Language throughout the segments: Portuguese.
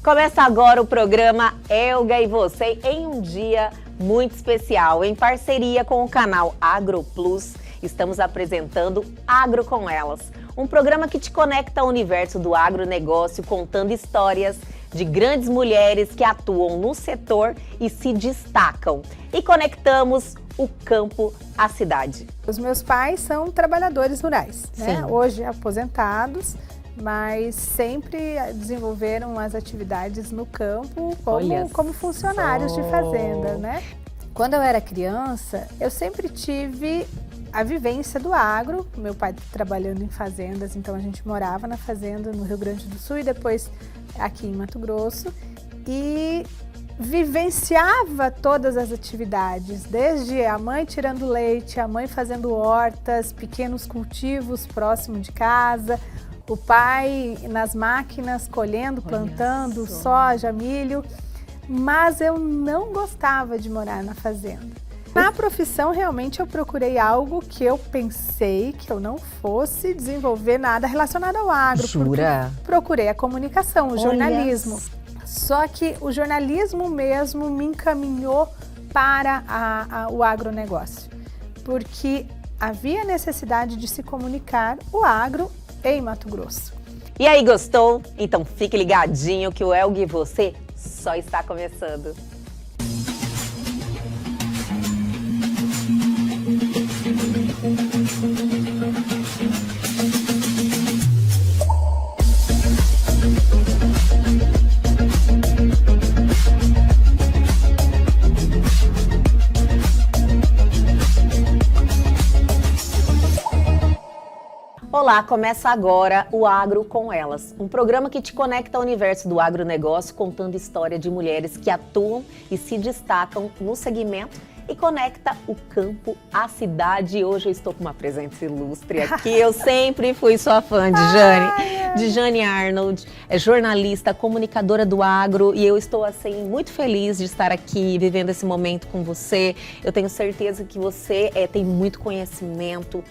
Começa agora o programa Elga e Você em um dia muito especial. Em parceria com o canal AgroPlus, estamos apresentando Agro com Elas. Um programa que te conecta ao universo do agronegócio, contando histórias de grandes mulheres que atuam no setor e se destacam. E conectamos o campo à cidade. Os meus pais são trabalhadores rurais, né? Hoje aposentados, mas sempre desenvolveram as atividades no campo como funcionários de fazenda, né? Quando eu era criança, eu sempre tive a vivência do agro, meu pai trabalhando em fazendas, então a gente morava na fazenda no Rio Grande do Sul e depois aqui em Mato Grosso, e vivenciava todas as atividades, desde a mãe tirando leite, a mãe fazendo hortas, pequenos cultivos próximo de casa, o pai nas máquinas colhendo, plantando soja, milho, mas eu não gostava de morar na fazenda. Na profissão, realmente, eu procurei algo que eu pensei que eu não fosse desenvolver nada relacionado ao agro. Jura? Procurei a comunicação, o jornalismo. Só que o jornalismo mesmo me encaminhou para o agronegócio, porque havia necessidade de se comunicar o agro em Mato Grosso. E aí, gostou? Então fique ligadinho que o Elga e Você só está começando. Olá, começa agora o Agro com Elas, um programa que te conecta ao universo do agronegócio, contando história de mulheres que atuam e se destacam no segmento e conecta o campo à cidade. E hoje eu estou com uma presença ilustre aqui. Eu sempre fui sua fã de Jane Arnold, é jornalista, comunicadora do agro, e eu estou assim muito feliz de estar aqui vivendo esse momento com você. Eu tenho certeza que você tem muito conhecimento,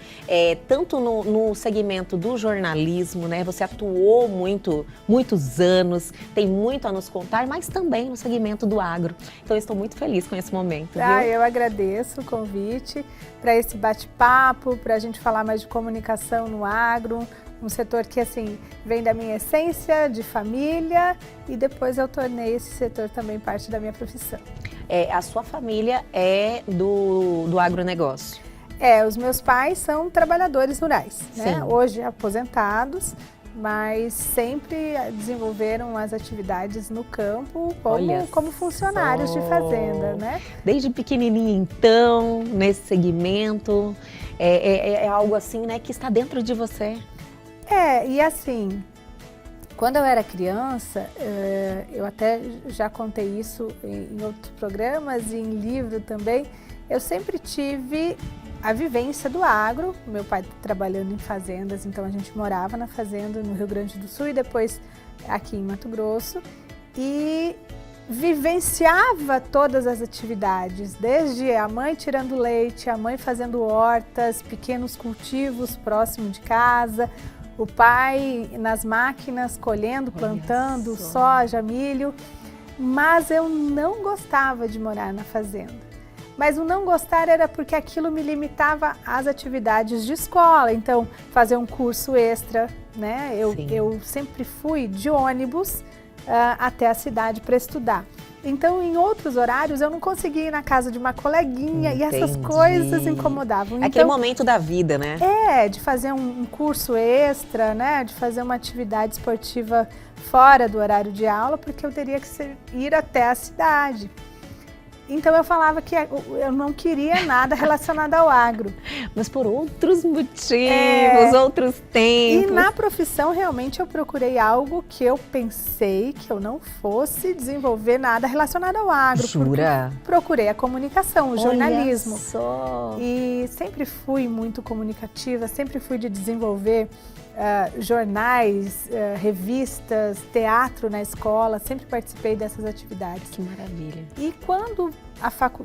tanto no segmento do jornalismo, né? Você atuou muitos anos, tem muito a nos contar, mas também no segmento do agro. Então eu estou muito feliz com esse momento, viu? Eu agradeço o convite para esse bate-papo, para a gente falar mais de comunicação no agro, um setor que assim vem da minha essência, de família, e depois eu tornei esse setor também parte da minha profissão. A sua família é do agronegócio? Os meus pais são trabalhadores rurais, né? Hoje aposentados, mas sempre desenvolveram as atividades no campo como funcionários de fazenda, né? Desde pequenininha, então, nesse segmento, é algo assim, né, que está dentro de você. E assim, quando eu era criança, eu até já contei isso em outros programas e em livro também, eu sempre tive a vivência do agro, meu pai trabalhando em fazendas, então a gente morava na fazenda no Rio Grande do Sul e depois aqui em Mato Grosso, e vivenciava todas as atividades, desde a mãe tirando leite, a mãe fazendo hortas, pequenos cultivos próximo de casa, o pai nas máquinas colhendo, plantando soja, milho, mas eu não gostava de morar na fazenda. Mas o não gostar era porque aquilo me limitava às atividades de escola, então fazer um curso extra, né? Eu sempre fui de ônibus até a cidade para estudar. Então, em outros horários, eu não conseguia ir na casa de uma coleguinha. Entendi. E essas coisas incomodavam. Aquele momento da vida, né? De fazer um curso extra, né? De fazer uma atividade esportiva fora do horário de aula, porque eu teria que ir até a cidade. Então eu falava que eu não queria nada relacionado ao agro. Mas por outros motivos, outros tempos. E na profissão, realmente, eu procurei algo que eu pensei que eu não fosse desenvolver nada relacionado ao agro. Jura? Procurei a comunicação, o jornalismo. Olha só. E sempre fui muito comunicativa, sempre fui de desenvolver jornais, revistas, teatro na escola, sempre participei dessas atividades. Que maravilha. E quando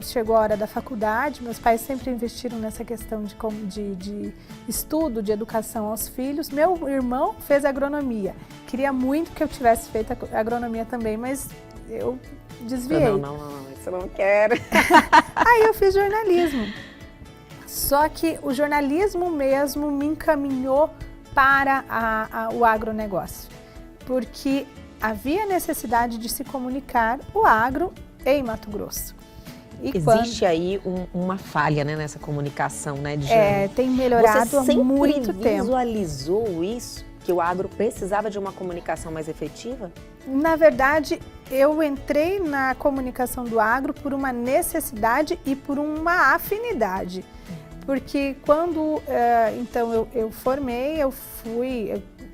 chegou a hora da faculdade, meus pais sempre investiram nessa questão de estudo, de educação aos filhos. Meu irmão fez agronomia. Queria muito que eu tivesse feito agronomia também, mas eu desviei. Não, isso eu não quero. Aí eu fiz jornalismo. Só que o jornalismo mesmo me encaminhou para o agronegócio, porque havia necessidade de se comunicar o agro em Mato Grosso. E existe aí uma falha, né, nessa comunicação, né, de tem melhorado há muito tempo. Você sempre visualizou isso? Que o agro precisava de uma comunicação mais efetiva? Na verdade, eu entrei na comunicação do agro por uma necessidade e por uma afinidade. Porque quando, então, eu formei, eu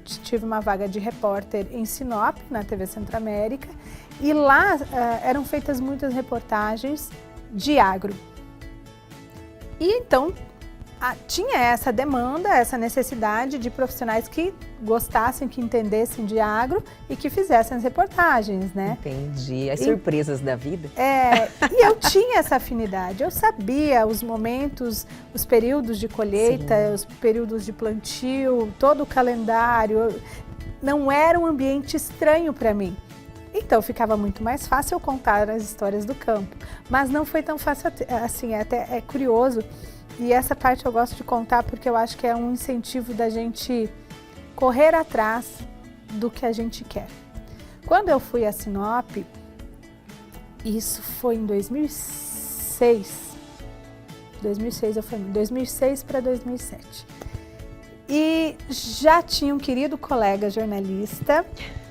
tive uma vaga de repórter em Sinop, na TV Centro-América, e lá eram feitas muitas reportagens de agro. E então, tinha essa demanda, essa necessidade de profissionais que gostassem, que entendessem de agro e que fizessem as reportagens, né? Entendi. As surpresas da vida. E eu tinha essa afinidade. Eu sabia os momentos, os períodos de colheita, sim, os períodos de plantio, todo o calendário. Não era um ambiente estranho para mim. Então ficava muito mais fácil eu contar as histórias do campo. Mas não foi tão fácil assim, até é curioso. E essa parte eu gosto de contar porque eu acho que é um incentivo da gente correr atrás do que a gente quer. Quando eu fui a Sinop, isso foi em 2006. 2006 eu fui, 2006 para 2007. E já tinha um querido colega jornalista,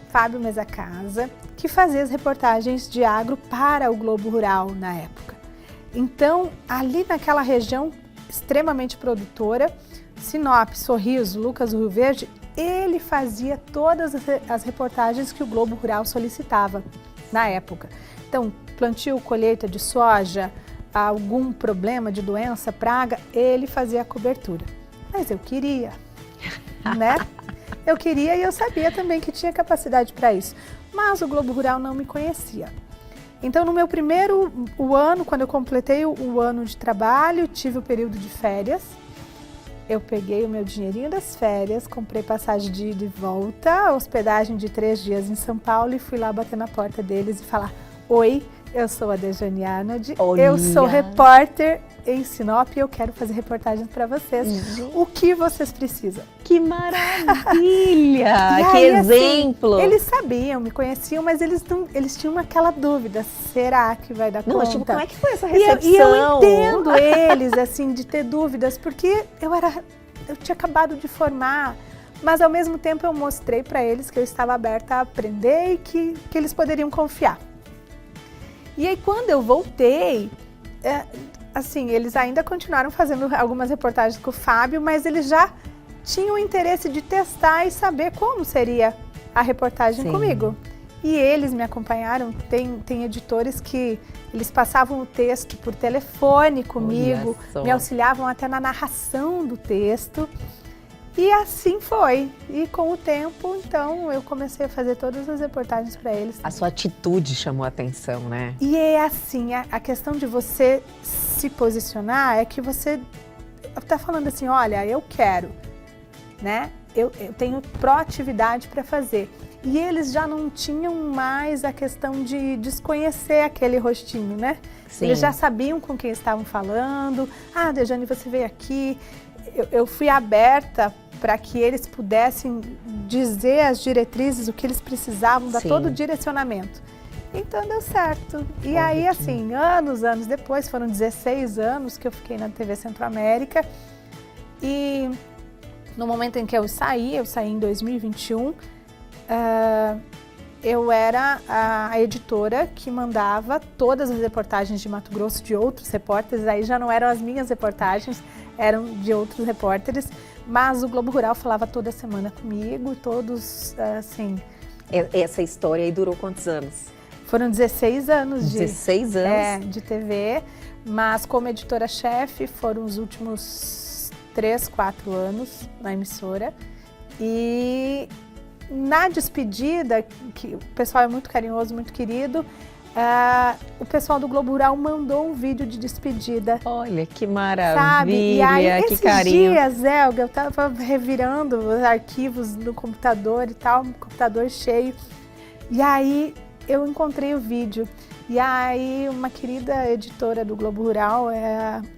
Fábio Mesacasa, que fazia as reportagens de agro para o Globo Rural na época. Então, ali naquela região extremamente produtora, Sinop, Sorriso, Lucas do Rio Verde, ele fazia todas as reportagens que o Globo Rural solicitava na época. Então, plantio, colheita de soja, algum problema de doença, praga, ele fazia a cobertura. Mas eu queria, né? Eu queria e eu sabia também que tinha capacidade para isso. Mas o Globo Rural não me conhecia. Então, no meu primeiro ano, quando eu completei o ano de trabalho, tive o período de férias. Eu peguei o meu dinheirinho das férias, comprei passagem de ida e volta, hospedagem de 3 dias em São Paulo e fui lá bater na porta deles e falar: oi, eu sou a Dejane Arnold, eu sou repórter em Sinop e eu quero fazer reportagens para vocês. O que vocês precisam? Que maravilha! Aí, que exemplo! Assim, eles sabiam, me conheciam, mas eles tinham aquela dúvida, será que vai dar conta? Não, tipo, como é que foi essa recepção? E eu entendo eles, assim, de ter dúvidas, porque eu tinha acabado de formar, mas ao mesmo tempo eu mostrei para eles que eu estava aberta a aprender e que eles poderiam confiar. E aí, quando eu voltei, assim, eles ainda continuaram fazendo algumas reportagens com o Fábio, mas eles já tinham o interesse de testar e saber como seria a reportagem comigo. E eles me acompanharam, tem editores que eles passavam o texto por telefone comigo, me auxiliavam até na narração do texto. E assim foi. E com o tempo, então, eu comecei a fazer todas as reportagens para eles. A sua atitude chamou a atenção, né? E é assim, a questão de você se posicionar é que você está falando assim, olha, eu quero, né? Eu tenho proatividade para fazer. E eles já não tinham mais a questão de desconhecer aquele rostinho, né? Sim. Eles já sabiam com quem estavam falando. Ah, Dejane, você veio aqui. Eu fui aberta para que eles pudessem dizer as diretrizes, o que eles precisavam, dar todo o direcionamento. Então deu certo. E aí, assim, anos depois, foram 16 anos que eu fiquei na TV Centro-América. E no momento em que eu saí em 2021, eu era a editora que mandava todas as reportagens de Mato Grosso de outros repórteres. Aí já não eram as minhas reportagens, eram de outros repórteres, mas o Globo Rural falava toda semana comigo, todos, assim... Essa história aí durou quantos anos? Foram 16 anos 16 anos? De TV, mas como editora-chefe foram os últimos 3, 4 anos na emissora. E na despedida, que o pessoal é muito carinhoso, muito querido, o pessoal do Globo Rural mandou um vídeo de despedida. Olha, que maravilha, sabe? E aí, que esses carinho. dias, Elga, eu tava revirando os arquivos no computador e tal, um computador cheio. E aí, eu encontrei o vídeo. E aí, uma querida editora do Globo Rural,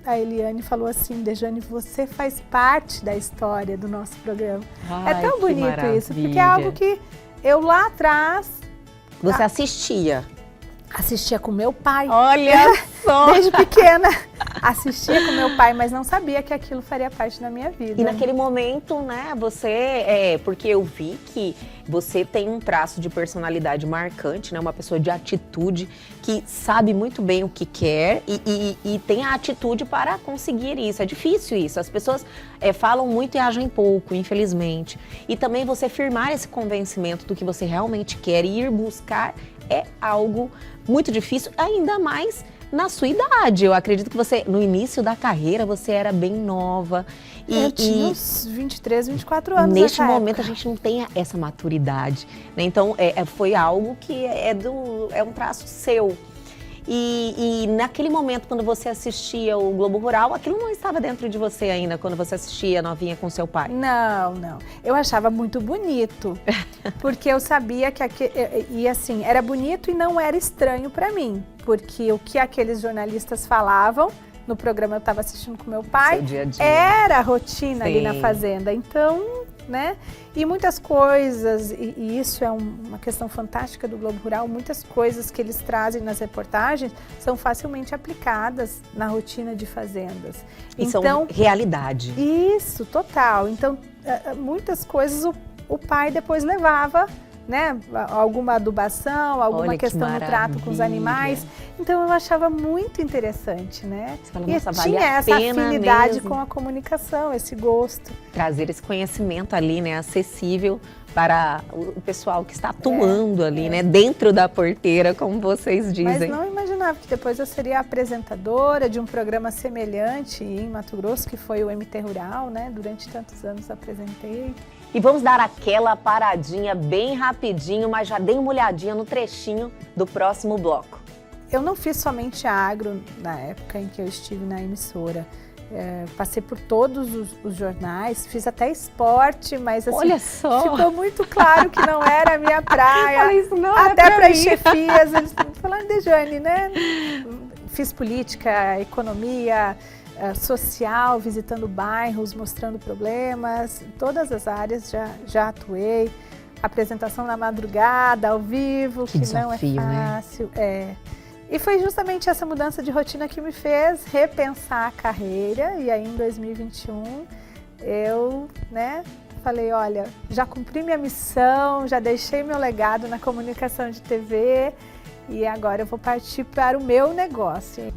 a Eliane, falou assim: Dejane, você faz parte da história do nosso programa. Ai, é tão bonito maravilha. isso, porque é algo que eu lá atrás... Você assistia? Assistia com meu pai. Olha só! Desde pequena. Assistia com meu pai, mas não sabia que aquilo faria parte da minha vida. E naquele momento, né, porque eu vi que você tem um traço de personalidade marcante, né, uma pessoa de atitude, que sabe muito bem o que quer e tem a atitude para conseguir isso. É difícil isso, as pessoas falam muito e agem pouco, infelizmente. E também você firmar esse convencimento do que você realmente quer e ir buscar é algo muito difícil, ainda mais na sua idade. Eu acredito que você, no início da carreira, você era bem nova. Eu tinha uns 23, 24 anos neste nessa momento época. a gente não tem essa maturidade, né? Então foi algo que é um traço seu. E naquele momento, quando você assistia o Globo Rural, aquilo não estava dentro de você ainda, quando você assistia novinha com seu pai? Não, não. Eu achava muito bonito, porque eu sabia que assim, era bonito e não era estranho para mim, porque o que aqueles jornalistas falavam no programa eu estava assistindo com meu pai, seu dia a dia. Era a rotina ali na Sim. fazenda. Então, né? E muitas coisas, e isso é uma questão fantástica do Globo Rural, muitas coisas que eles trazem nas reportagens são facilmente aplicadas na rotina de fazendas. E então, são realidade. Isso, total. Então, muitas coisas o pai depois levava, né? Alguma adubação, alguma Olha, questão no trato com os animais. Então, eu achava muito interessante, né? Você fala, E nossa, vale tinha a essa pena afinidade mesmo. com a comunicação, esse gosto. Trazer esse conhecimento ali, né, acessível para o pessoal que está atuando ali, né, dentro da porteira, como vocês dizem. Mas não imaginava que depois eu seria apresentadora de um programa semelhante em Mato Grosso, que foi o MT Rural, né? Durante tantos anos apresentei. E vamos dar aquela paradinha bem rapidinho, mas já dei uma olhadinha no trechinho do próximo bloco. Eu não fiz somente agro na época em que eu estive na emissora. Passei por todos os jornais, fiz até esporte, mas assim, olha só, ficou muito claro que não era a minha praia. Olha, isso não até para as chefias, eles falaram, Dejane, né? Fiz política, economia, social, visitando bairros, mostrando problemas, em todas as áreas já atuei. Apresentação na madrugada, ao vivo, que desafio, não é fácil. Né? E foi justamente essa mudança de rotina que me fez repensar a carreira. E aí, em 2021, eu, né, falei, olha, já cumpri minha missão, já deixei meu legado na comunicação de TV e agora eu vou partir para o meu negócio.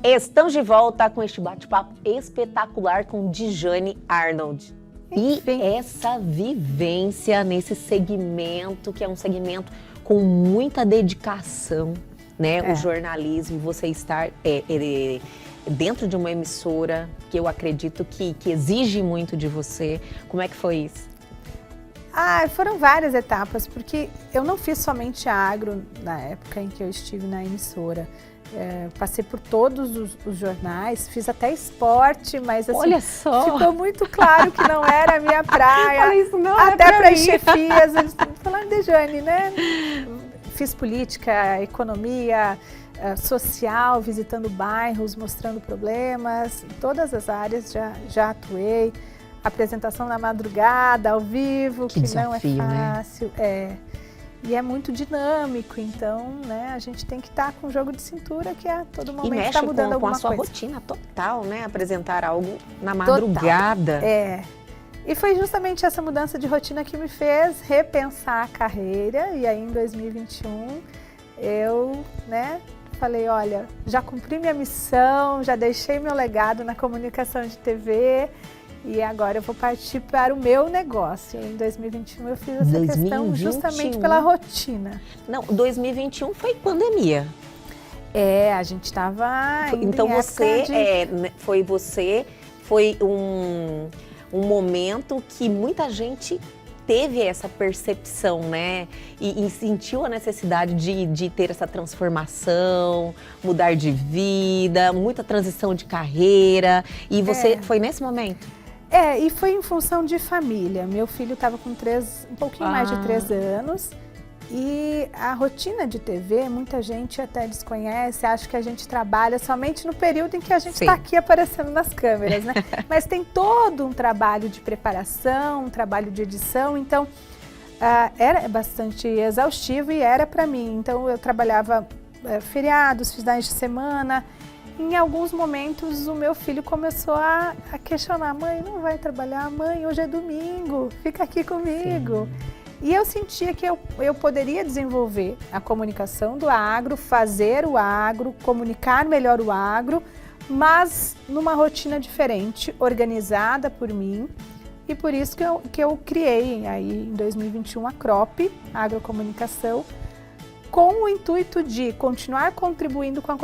Estamos de volta com este bate-papo espetacular com Dejane Arnold. Enfim. E essa vivência nesse segmento, que é um segmento com muita dedicação, né? O jornalismo, você estar dentro de uma emissora, que eu acredito que exige muito de você. Como é que foi isso? Foram várias etapas, porque eu não fiz somente agro na época em que eu estive na emissora. Passei por todos os jornais, fiz até esporte, mas assim, olha só, ficou muito claro que não era a minha praia. Olha, isso não até para as chefias, eles falaram, Dejane, né? Fiz política, economia, social, visitando bairros, mostrando problemas, em todas as áreas já atuei. Apresentação na madrugada, ao vivo, que desafio, não é fácil. Né? E é muito dinâmico, então, né, a gente tem que estar com o jogo de cintura, que a todo momento está mudando alguma coisa. Com a sua rotina total, né? Apresentar algo na madrugada. Total. E foi justamente essa mudança de rotina que me fez repensar a carreira. E aí, em 2021, eu, né, falei, olha, já cumpri minha missão, já deixei meu legado na comunicação de TV E agora eu vou partir para o meu negócio. Em 2021 eu fiz essa questão justamente pela rotina. Não, 2021 foi pandemia. A gente estava então foi um momento que muita gente teve essa percepção, né? E sentiu a necessidade de ter essa transformação, mudar de vida, muita transição de carreira. E você foi nesse momento? E foi em função de família. Meu filho estava com um pouquinho mais de 3 anos. E a rotina de TV, muita gente até desconhece, acha que a gente trabalha somente no período em que a gente está aqui aparecendo nas câmeras, né? Mas tem todo um trabalho de preparação, um trabalho de edição, então era bastante exaustivo e era para mim. Então eu trabalhava feriados, finais de semana. Em alguns momentos o meu filho começou a questionar: mãe, não vai trabalhar? Mãe, hoje é domingo, fica aqui comigo. Sim. E eu sentia que eu poderia desenvolver a comunicação do agro, fazer o agro, comunicar melhor o agro, mas numa rotina diferente, organizada por mim. E por isso que eu criei aí em 2021 a CROP, a Agrocomunicação, com o intuito de continuar contribuindo com a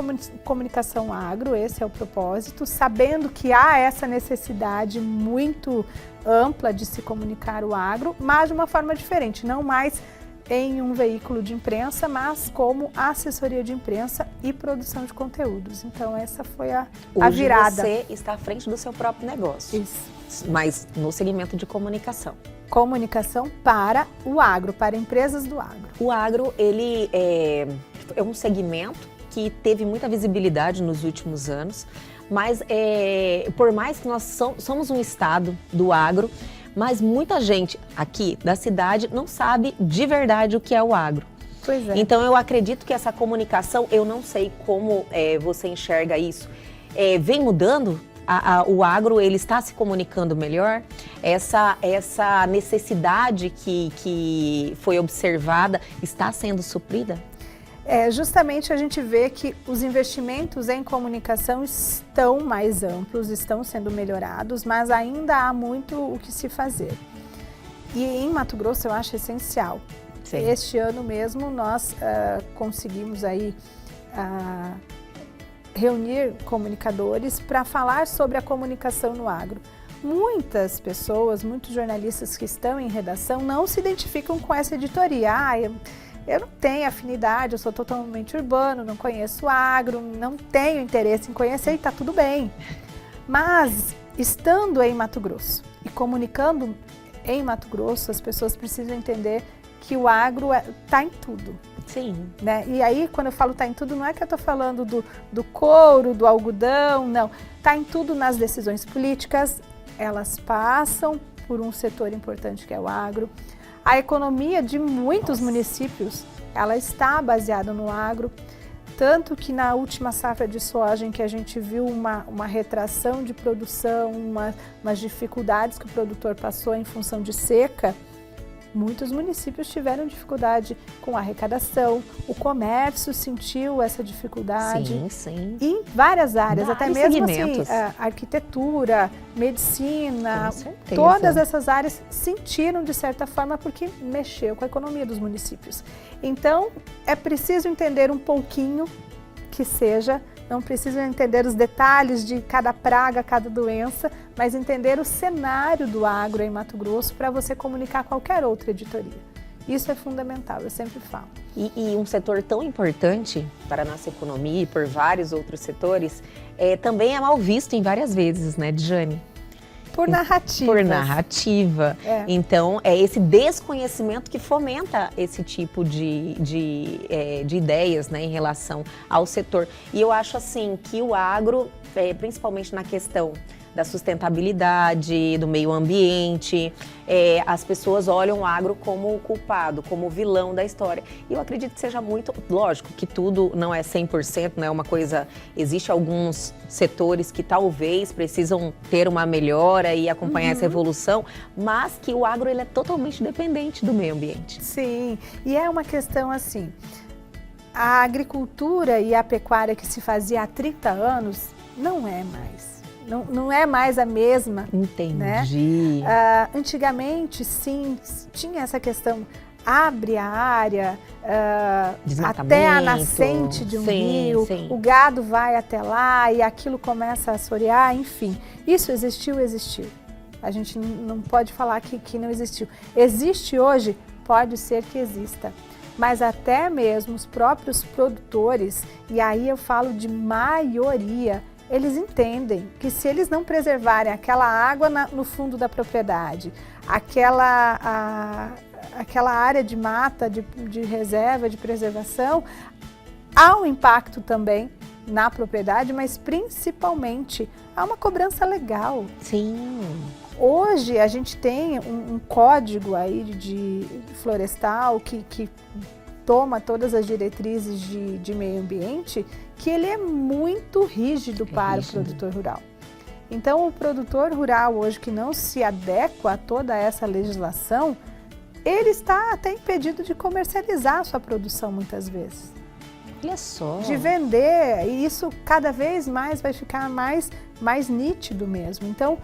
comunicação agro, esse é o propósito, sabendo que há essa necessidade muito ampla de se comunicar o agro, mas de uma forma diferente, não mais em um veículo de imprensa, mas como assessoria de imprensa e produção de conteúdos. Então essa foi a virada. Hoje você está à frente do seu próprio negócio. Isso. Mas no segmento de comunicação. Comunicação para o agro, para empresas do agro. O agro, ele é um segmento que teve muita visibilidade nos últimos anos, mas por mais que nós somos um estado do agro, mas muita gente aqui da cidade não sabe de verdade o que é o agro. Pois é. Então eu acredito que essa comunicação, eu não sei como você enxerga isso, vem mudando? O agro, ele está se comunicando melhor? Essa necessidade que foi observada está sendo suprida? Justamente a gente vê que os investimentos em comunicação estão mais amplos, estão sendo melhorados, mas ainda há muito o que se fazer. E em Mato Grosso eu acho essencial. Sim. Este ano mesmo nós conseguimos aí reunir comunicadores para falar sobre a comunicação no agro. Muitas pessoas, muitos jornalistas que estão em redação não se identificam com essa editoria. Eu não tenho afinidade, eu sou totalmente urbano, não conheço agro, não tenho interesse em conhecer e está tudo bem. Mas, estando em Mato Grosso e comunicando em Mato Grosso, as pessoas precisam entender que o agro está em tudo. Sim. Né? E aí, quando eu falo está em tudo, não é que eu estou falando do couro, do algodão, não. Está em tudo nas decisões políticas, elas passam por um setor importante que é o agro. A economia de muitos municípios, ela está baseada no agro, tanto que na última safra de soja em que a gente viu uma retração de produção, umas dificuldades que o produtor passou em função de seca, muitos municípios tiveram dificuldade com a arrecadação, o comércio sentiu essa dificuldade. Sim, sim. Em várias áreas, até mesmo segmentos. Assim, arquitetura, medicina, todas essas áreas sentiram de certa forma porque mexeu com a economia dos municípios. Então, é preciso entender um pouquinho que seja, não precisa entender os detalhes de cada praga, cada doença, mas entender o cenário do agro em Mato Grosso para você comunicar qualquer outra editoria. Isso é fundamental, eu sempre falo. E um setor tão importante para a nossa economia e por vários outros setores, também é mal visto em várias vezes, né, Djane? Por narrativa. Por narrativa. Então, é esse desconhecimento que fomenta esse tipo de ideias, né, em relação ao setor. E eu acho assim que o agro, principalmente na questão da sustentabilidade, do meio ambiente, as pessoas olham o agro como o culpado, como o vilão da história. E eu acredito que seja muito, lógico que tudo não é 100%, não é uma coisa, existe alguns setores que talvez precisam ter uma melhora e acompanhar essa evolução, mas que o agro ele é totalmente dependente do meio ambiente. Sim, e é uma questão assim, a agricultura e a pecuária que se fazia há 30 anos não é mais. não é mais a mesma. Entendi. Né? Antigamente, sim, tinha essa questão, abre a área até a nascente de um rio, o gado vai até lá e aquilo começa a assorear, enfim. Isso existiu. A gente não pode falar que não existiu. Existe hoje? Pode ser que exista. Mas até mesmo os próprios produtores, e aí eu falo de maioria, eles entendem que se eles não preservarem aquela água no fundo da propriedade, aquela área de mata, de reserva, de preservação, há um impacto também na propriedade, mas principalmente há uma cobrança legal. Sim. Hoje a gente tem um código aí de florestal que toma todas as diretrizes de meio ambiente, que ele é muito rígido para o produtor rural. Então o produtor rural hoje que não se adequa a toda essa legislação, ele está até impedido de comercializar a sua produção muitas vezes. Olha só. De vender, e isso cada vez mais vai ficar mais nítido mesmo. Então,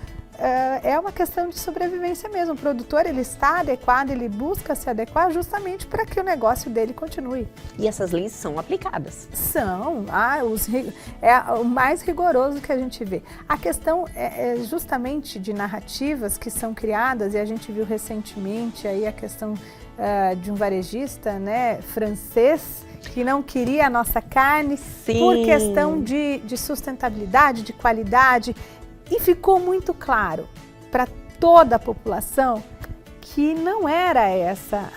é uma questão de sobrevivência mesmo. O produtor, ele está adequado, ele busca se adequar justamente para que o negócio dele continue. E essas leis são aplicadas? São. É o mais rigoroso que a gente vê. A questão é justamente de narrativas que são criadas, e a gente viu recentemente aí a questão de um varejista, né, francês, que não queria a nossa carne. Sim. Por questão de sustentabilidade, de qualidade. E ficou muito claro para toda a população que não era essa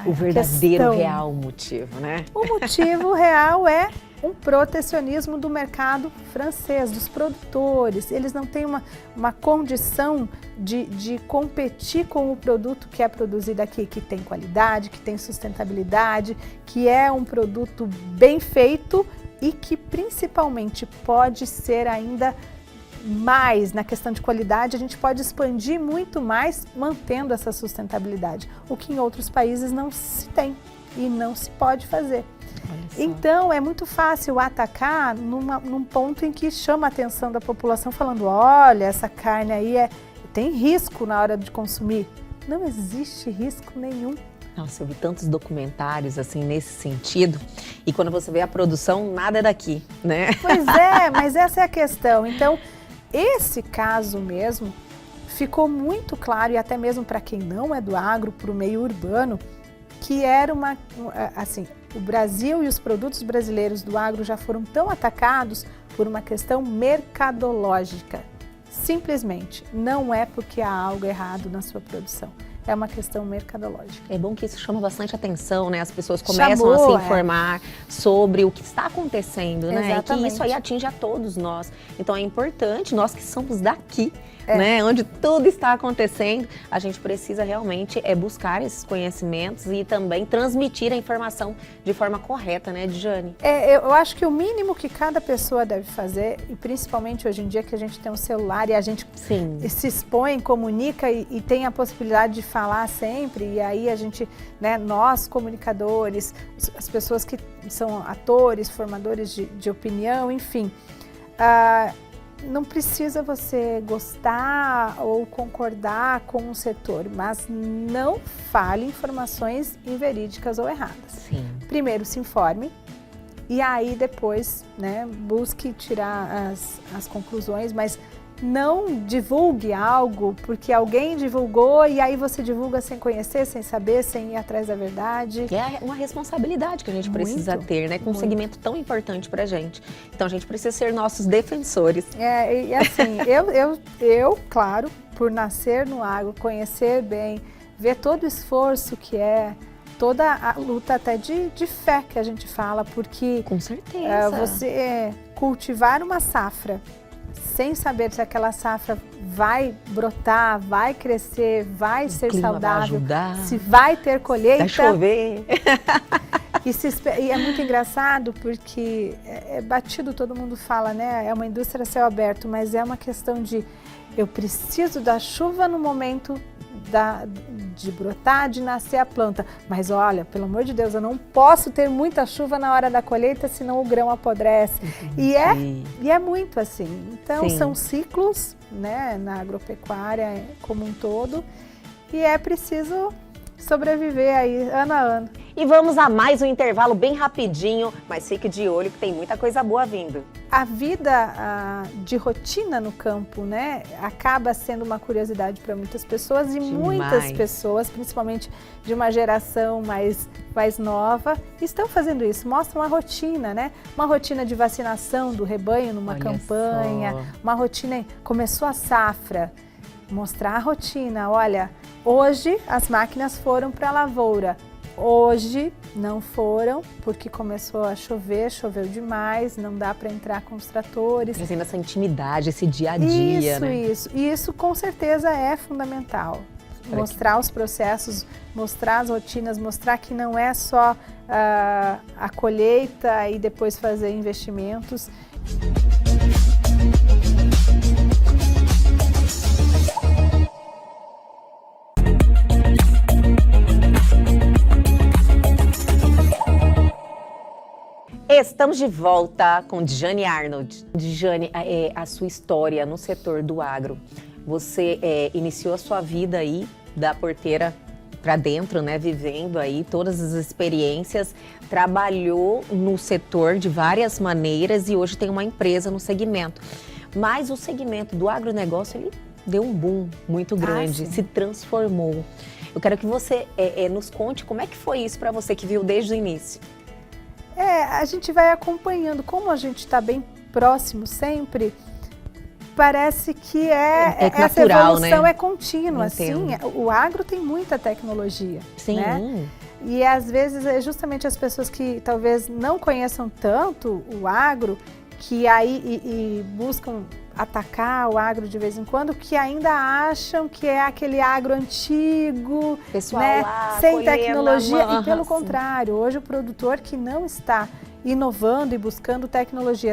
o verdadeiro, real motivo, né? O motivo real é um protecionismo do mercado francês, dos produtores. Eles não têm uma condição de competir com o produto que é produzido aqui, que tem qualidade, que tem sustentabilidade, que é um produto bem feito e que principalmente pode ser ainda mais na questão de qualidade, a gente pode expandir muito mais mantendo essa sustentabilidade, o que em outros países não se tem e não se pode fazer. Então é muito fácil atacar num ponto em que chama a atenção da população falando, olha, essa carne aí tem risco na hora de consumir. Não existe risco nenhum. Nossa, eu vi tantos documentários assim nesse sentido, e quando você vê a produção, nada é daqui, né? Pois é, mas essa é a questão. Então, esse caso mesmo ficou muito claro, e até mesmo para quem não é do agro, para o meio urbano, que era o Brasil e os produtos brasileiros do agro já foram tão atacados por uma questão mercadológica. Simplesmente, não é porque há algo errado na sua produção. É uma questão mercadológica. É bom que isso chama bastante atenção, né? As pessoas começam a se informar sobre o que está acontecendo, né? Exatamente. E que isso aí atinge a todos nós. Então é importante, nós que somos daqui, né? Onde tudo está acontecendo, a gente precisa realmente buscar esses conhecimentos e também transmitir a informação de forma correta, né, Djane? Eu acho que o mínimo que cada pessoa deve fazer, e principalmente hoje em dia que a gente tem um celular e a gente se expõe, comunica e tem a possibilidade de falar sempre, e aí a gente, né, nós comunicadores, as pessoas que são atores, formadores de opinião, enfim, não precisa você gostar ou concordar com um setor, mas não fale informações inverídicas ou erradas. Sim. Primeiro se informe e aí depois, né, busque tirar as conclusões, mas não divulgue algo porque alguém divulgou e aí você divulga sem conhecer, sem saber, sem ir atrás da verdade. É uma responsabilidade que a gente precisa ter, né? Com um segmento tão importante pra gente. Então a gente precisa ser nossos defensores. E assim, eu, claro, por nascer no agro, conhecer bem, ver todo o esforço que toda a luta até de fé que a gente fala, porque com certeza você cultivar uma safra sem saber se aquela safra vai brotar, vai crescer, vai ser saudável, se vai ter colheita. Vai chover. E é muito engraçado porque é batido, todo mundo fala, né? É uma indústria a céu aberto, mas é uma questão de eu preciso da chuva no momento de brotar, de nascer a planta. Mas olha, pelo amor de Deus, eu não posso ter muita chuva na hora da colheita, senão o grão apodrece. E é muito assim. Então, são ciclos, né, na agropecuária como um todo, e é preciso sobreviver aí ano a ano. E vamos a mais um intervalo bem rapidinho, mas fique de olho que tem muita coisa boa vindo. A vida de rotina no campo, né, acaba sendo uma curiosidade para muitas pessoas e muitas pessoas, principalmente de uma geração mais nova, estão fazendo isso, mostram a rotina, né? Uma rotina de vacinação do rebanho numa campanha, uma rotina, começou a safra, mostrar a rotina, olha, hoje as máquinas foram para a lavoura. Hoje não foram, porque começou a chover, choveu demais, não dá para entrar com os tratores. Trazendo essa intimidade, esse dia a dia, né? Isso com certeza é fundamental. Mostrar os processos, mostrar as rotinas, mostrar que não é só a colheita e depois fazer investimentos. Estamos de volta com Djane Arnold. Djane, a sua história no setor do agro, você iniciou a sua vida aí da porteira para dentro, né, vivendo aí todas as experiências, trabalhou no setor de várias maneiras e hoje tem uma empresa no segmento. Mas o segmento do agronegócio, ele deu um boom muito grande, se transformou. Eu quero que você nos conte como é que foi isso para você que viu desde o início. A gente vai acompanhando, como a gente está bem próximo sempre, parece que essa natural, evolução né? é contínua. Assim, o agro tem muita tecnologia. Sim. Né? E às vezes é justamente as pessoas que talvez não conheçam tanto o agro, que aí buscam atacar o agro de vez em quando, que ainda acham que é aquele agro antigo, pessoal, né, lá, sem tecnologia. E pelo sim. contrário, hoje o produtor que não está inovando e buscando tecnologia,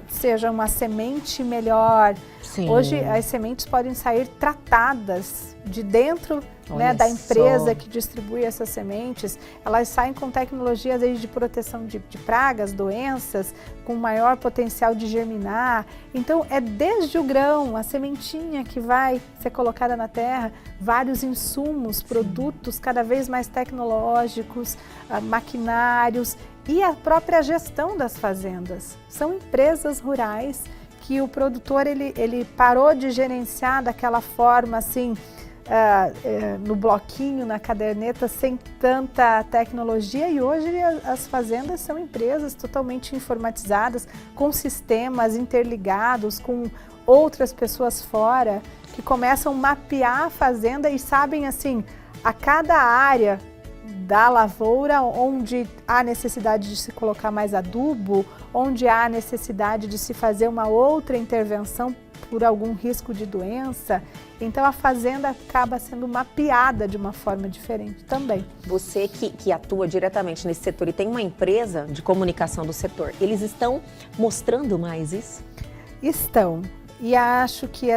seja uma semente melhor. Sim. Hoje as sementes podem sair tratadas de dentro, né, da empresa que distribui essas sementes. Elas saem com tecnologias aí de proteção de pragas, doenças, com maior potencial de germinar. Então é desde o grão, a sementinha que vai ser colocada na terra, vários insumos, produtos cada vez mais tecnológicos, maquinários e a própria gestão das fazendas. São empresas rurais que o produtor ele parou de gerenciar daquela forma assim, no bloquinho, na caderneta, sem tanta tecnologia, e hoje as fazendas são empresas totalmente informatizadas, com sistemas interligados, com outras pessoas fora, que começam a mapear a fazenda e sabem assim, a cada área da lavoura, onde há necessidade de se colocar mais adubo, onde há necessidade de se fazer uma outra intervenção por algum risco de doença. Então a fazenda acaba sendo mapeada de uma forma diferente também. Você que atua diretamente nesse setor e tem uma empresa de comunicação do setor, eles estão mostrando mais isso? Estão. E acho que,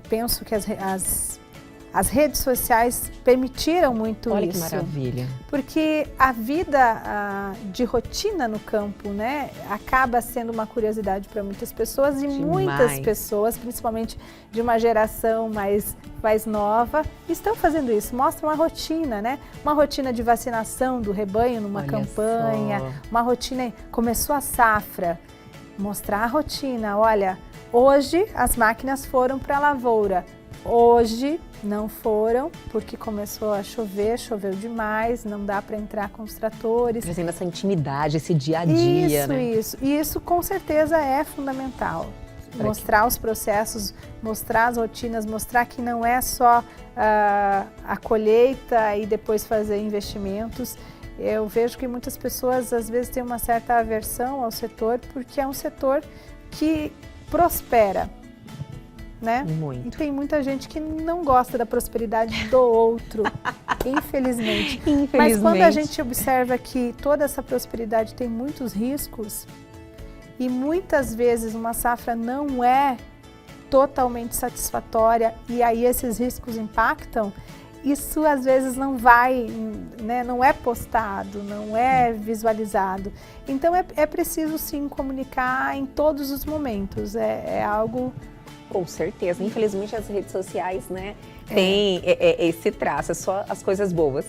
penso que as redes sociais permitiram muito isso. Olha que maravilha. Porque a vida de rotina no campo, né, acaba sendo uma curiosidade para muitas pessoas e muitas pessoas, principalmente de uma geração mais nova, estão fazendo isso, mostram a rotina, né? Uma rotina de vacinação do rebanho numa campanha, uma rotina, começou a safra, mostrar a rotina, olha, hoje as máquinas foram para a lavoura. Hoje não foram, porque começou a chover, choveu demais, não dá para entrar com os tratores. Trazendo essa intimidade, esse dia a dia, né? E isso com certeza é fundamental. Mostrar os processos, mostrar as rotinas, mostrar que não é só a colheita e depois fazer investimentos. Eu vejo que muitas pessoas às vezes têm uma certa aversão ao setor, porque é um setor que prospera. Né? Muito. E tem muita gente que não gosta da prosperidade do outro, infelizmente. Mas quando a gente observa que toda essa prosperidade tem muitos riscos e muitas vezes uma safra não é totalmente satisfatória e aí esses riscos impactam, isso às vezes não vai, né, não é postado, não é visualizado. Então é preciso sim comunicar em todos os momentos, é algo... Com certeza, infelizmente as redes sociais, né, tem esse traço, é só as coisas boas.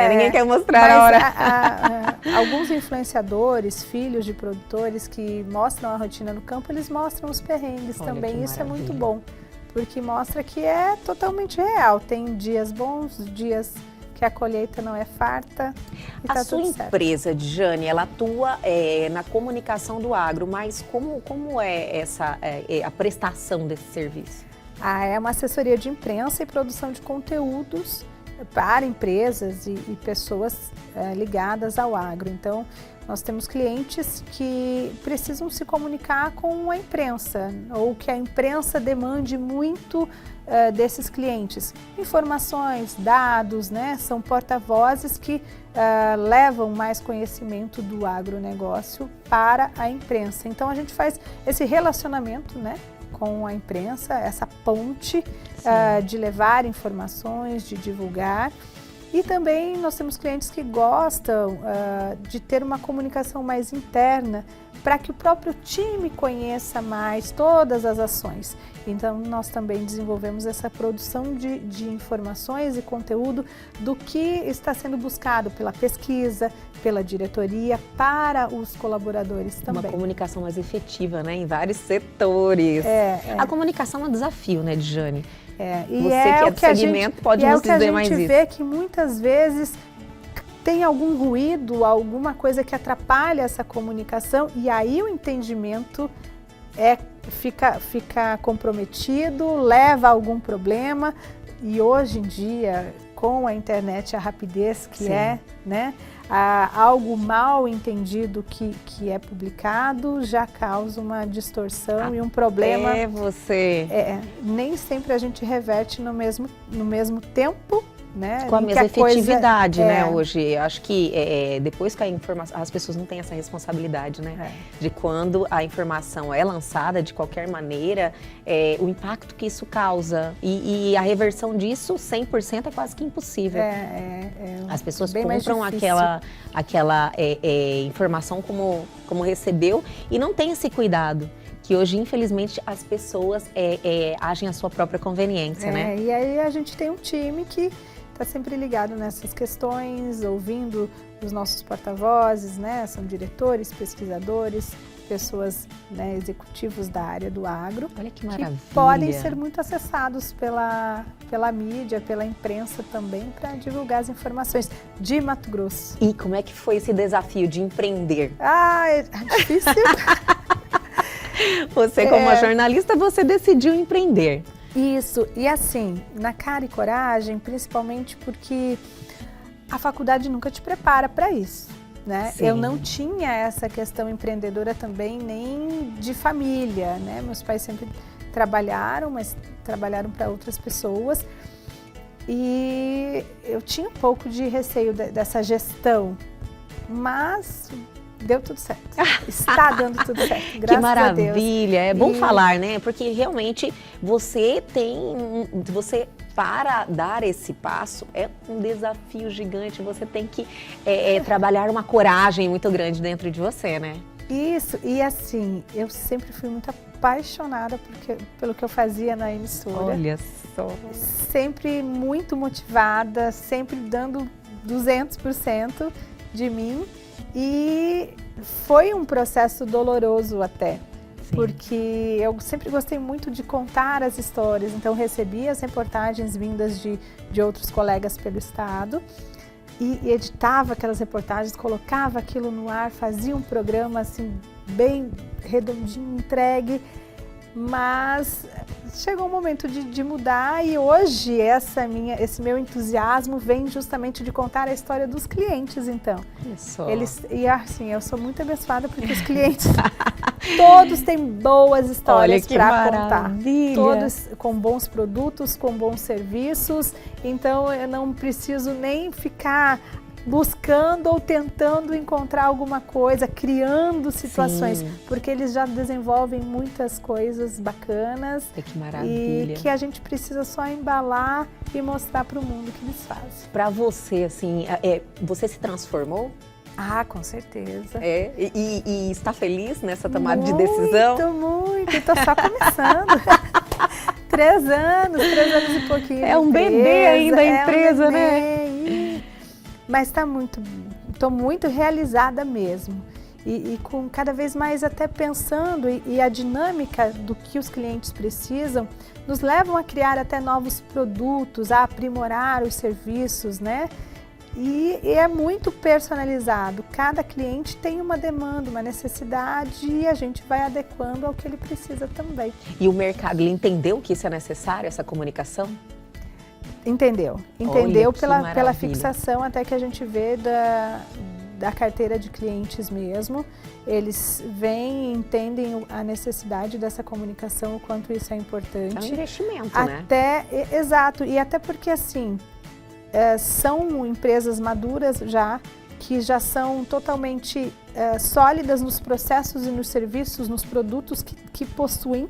Ninguém quer mostrar a hora. Alguns influenciadores, filhos de produtores que mostram a rotina no campo, eles mostram os perrengues também, isso é muito bom. Porque mostra que é totalmente real. Tem dias bons, dias que a colheita não é farta. E a sua empresa, Djane, ela atua na comunicação do agro, mas como é a prestação desse serviço? É uma assessoria de imprensa e produção de conteúdos para empresas e pessoas ligadas ao agro. Então, nós temos clientes que precisam se comunicar com a imprensa, ou que a imprensa demande muito desses clientes. Informações, dados, né? São porta-vozes que levam mais conhecimento do agronegócio para a imprensa. Então, a gente faz esse relacionamento, né, com a imprensa, essa ponte de levar informações, de divulgar. E também nós temos clientes que gostam de ter uma comunicação mais interna para que o próprio time conheça mais todas as ações. Então, nós também desenvolvemos essa produção de informações e conteúdo do que está sendo buscado pela pesquisa, pela diretoria, para os colaboradores também. Uma comunicação mais efetiva, né, em vários setores. A comunicação é um desafio, né, Djane? E você que é do segmento pode nos dizer mais isso. É o que a gente vê que muitas vezes tem algum ruído, alguma coisa que atrapalha essa comunicação e aí o entendimento fica comprometido, leva a algum problema e hoje em dia, com a internet, a rapidez que né, algo mal entendido que é publicado já causa uma distorção e um problema. Nem sempre a gente reverte no mesmo tempo, né? Com a mesma efetividade, né, hoje. Eu acho que depois que a informação, as pessoas não têm essa responsabilidade, né? De quando a informação é lançada de qualquer maneira, o impacto que isso causa. E a reversão disso, 100%, é quase que impossível. As pessoas compram aquela informação como recebeu e não tem esse cuidado. Que hoje, infelizmente, as pessoas agem à sua própria conveniência, né? E aí a gente tem um time que está sempre ligado nessas questões, ouvindo os nossos porta-vozes, né? São diretores, pesquisadores, pessoas, né, executivos da área do agro. Olha que maravilha! Que podem ser muito acessados pela mídia, pela imprensa também, para divulgar as informações de Mato Grosso. E como é que foi esse desafio de empreender? É difícil. Você, como uma jornalista, você decidiu empreender. Isso, e assim, na cara e coragem, principalmente porque a faculdade nunca te prepara para isso, né? Sim. Eu não tinha essa questão empreendedora também, nem de família, né? Meus pais sempre trabalharam, mas trabalharam para outras pessoas. E eu tinha um pouco de receio dessa gestão, mas deu tudo certo. Está dando tudo certo, graças a Deus. Que maravilha, é bom falar, né? Porque realmente você para dar esse passo, é um desafio gigante, você tem que trabalhar uma coragem muito grande dentro de você, né? Isso, e assim, eu sempre fui muito apaixonada pelo que eu fazia na emissora. Olha só. Sempre muito motivada, sempre dando 200% de mim. E foi um processo doloroso até, porque eu sempre gostei muito de contar as histórias, então recebia as reportagens vindas de outros colegas pelo estado e editava aquelas reportagens, colocava aquilo no ar, fazia um programa assim bem redondinho, entregue, mas chegou o momento de mudar e hoje esse meu entusiasmo vem justamente de contar a história dos clientes, então. Isso. E assim, eu sou muito abençoada porque os clientes todos têm boas histórias para contar. Todos com bons produtos, com bons serviços, então eu não preciso nem ficar buscando ou tentando encontrar alguma coisa, criando situações, Sim. porque eles já desenvolvem muitas coisas bacanas. Que maravilha. E que a gente precisa só embalar e mostrar para o mundo o que eles fazem. Para você, assim, você se transformou? Ah, com certeza. E está feliz nessa tomada de decisão? Muito. Estou só começando. 3 anos e pouquinho. É um bebê ainda a empresa, né? Mas estou muito realizada mesmo. E com cada vez mais até pensando, e a dinâmica do que os clientes precisam, nos levam a criar até novos produtos, a aprimorar os serviços, né? E é muito personalizado. Cada cliente tem uma demanda, uma necessidade e a gente vai adequando ao que ele precisa também. E o mercado, ele entendeu que isso é necessário, essa comunicação? Entendeu Olha, pela fixação até que a gente vê da carteira de clientes mesmo. Eles vêm e entendem a necessidade dessa comunicação, o quanto isso é importante. É um investimento, né? Exato, e até porque assim, são empresas maduras já, que já são totalmente sólidas nos processos e nos serviços, nos produtos que possuem.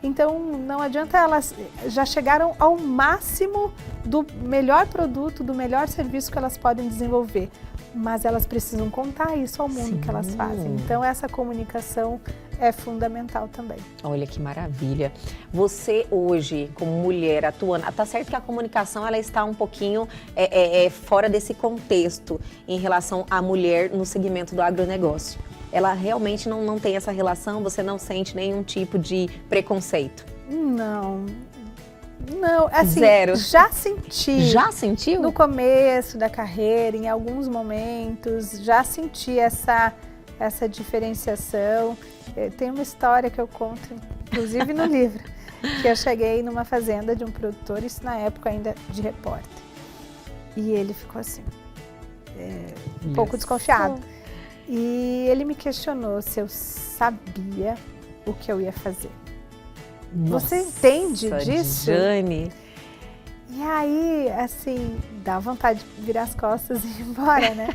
Então, não adianta, elas já chegaram ao máximo do melhor produto, do melhor serviço que elas podem desenvolver. Mas elas precisam contar isso ao mundo. Sim. Que elas fazem. Então, essa comunicação é fundamental também. Olha que maravilha. Você hoje, como mulher atuando, tá certo que a comunicação ela está um pouquinho fora desse contexto em relação à mulher no segmento do agronegócio. Ela realmente não tem essa relação? Você não sente nenhum tipo de preconceito? Não, assim, zero. Já senti. Já sentiu? No começo da carreira, em alguns momentos, já senti essa diferenciação. Tem uma história que eu conto, inclusive no livro, que eu cheguei numa fazenda de um produtor, isso na época ainda de repórter. E ele ficou assim, um pouco desconfiado. E ele me questionou se eu sabia o que eu ia fazer. Nossa, você entende disso? Jane. E aí, assim, dá vontade de virar as costas e ir embora, né?